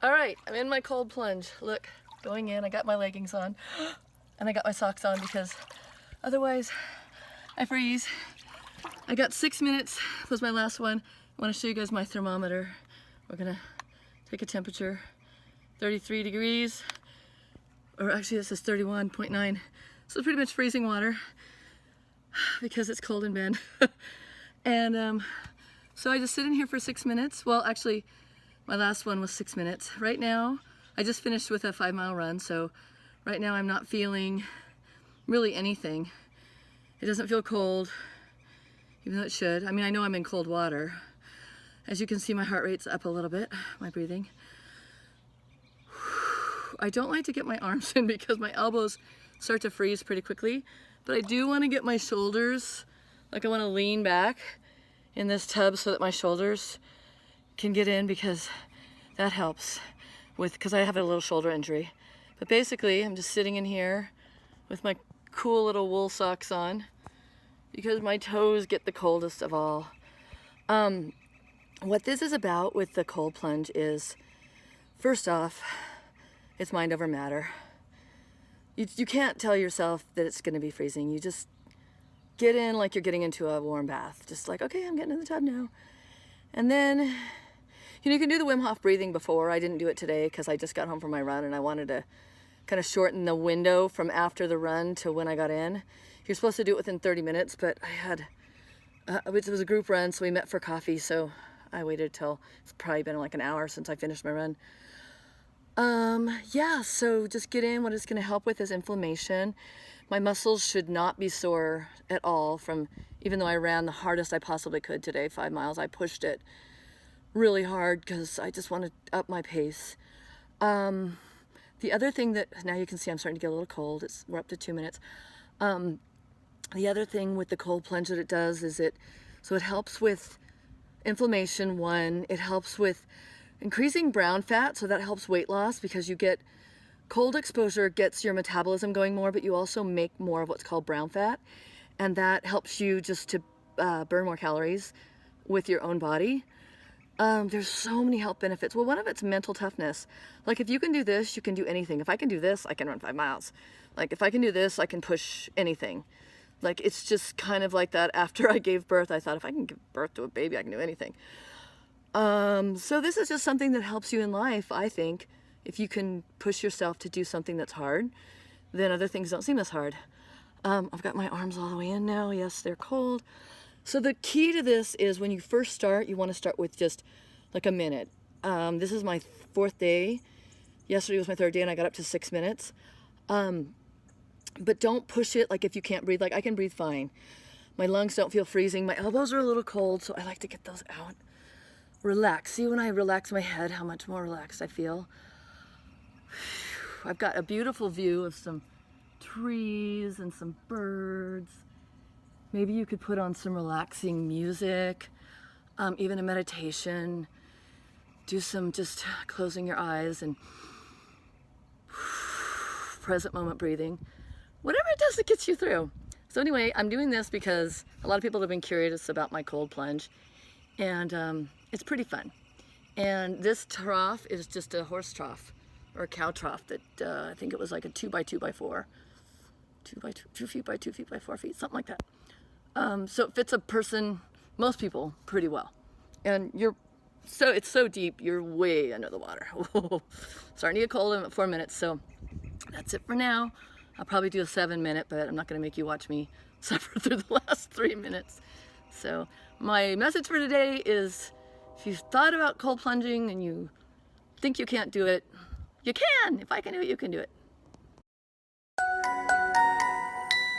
All right, I'm in my cold plunge. Look, going in, I got my leggings on and I got my socks on because otherwise I freeze. I got 6 minutes, was my last one. I want to show you guys my thermometer. We're gonna take a temperature, 33 degrees, or actually this is 31.9. So it's pretty much freezing water because it's cold in bed. And so I just sit in here for 6 minutes. Well, actually, my last one was 6 minutes. Right now, I just finished with a 5-mile run, so right now I'm not feeling really anything. It doesn't feel cold, even though it should. I mean, I know I'm in cold water. As you can see, my heart rate's up a little bit, my breathing. I don't like to get my arms in because my elbows start to freeze pretty quickly, but I do want to get my shoulders, like I want to lean back in this tub so that my shoulders can get in because that helps with, because I have a little shoulder injury. But basically, I'm just sitting in here with my cool little wool socks on because my toes get the coldest of all. What this is about with the cold plunge is, first off, it's mind over matter. You can't tell yourself that it's going to be freezing. You just get in like you're getting into a warm bath. Just like, okay, I'm getting in the tub now. And then, you know, you can do the Wim Hof breathing before. I didn't do it today because I just got home from my run and I wanted to kind of shorten the window from after the run to when I got in. You're supposed to do it within 30 minutes, but I had, it was a group run, so we met for coffee, so I waited till, it's probably been like an hour since I finished my run. Yeah, so just get in. What it's going to help with is inflammation. My muscles should not be sore at all from, even though I ran the hardest I possibly could today, 5 miles, I pushed it really hard because I just want to up my pace. The other thing that, now you can see I'm starting to get a little cold, we're up to 2 minutes. The other thing with the cold plunge that it does is it helps with inflammation, one, it helps with increasing brown fat, so that helps weight loss because you get, cold exposure gets your metabolism going more, but you also make more of what's called brown fat, and that helps you just to burn more calories with your own body. There's so many health benefits. Well, one of it's mental toughness. Like if you can do this, you can do anything. If I can do this, I can run 5 miles. Like if I can do this, I can push anything. Like it's just kind of like that. After I gave birth, I thought if I can give birth to a baby, I can do anything. So this is just something that helps you in life, I think. If you can push yourself to do something that's hard, then other things don't seem as hard. I've got my arms all the way in now. Yes, they're cold. So the key to this is when you first start, you want to start with just like a minute. This is my 4th day. Yesterday was my 3rd day and I got up to 6 minutes. But don't push it like if you can't breathe. Like I can breathe fine. My lungs don't feel freezing. My elbows are a little cold, so I like to get those out. Relax. See when I relax my head, how much more relaxed I feel. I've got a beautiful view of some trees and some birds. Maybe you could put on some relaxing music, even a meditation. Do some just closing your eyes and present moment breathing. Whatever it does that gets you through. So anyway, I'm doing this because a lot of people have been curious about my cold plunge, and it's pretty fun. And this trough is just a horse trough or a cow trough that I think it was like a 2 by 2 by 4, 2 feet by 2 feet by 4 feet, something like that. So it fits a person, most people, pretty well. And it's so deep, you're way under the water. Starting to get cold in 4 minutes, so that's it for now. I'll probably do a 7-minute, but I'm not going to make you watch me suffer through the last 3 minutes. So my message for today is, if you've thought about cold plunging and you think you can't do it, you can. If I can do it, you can do it.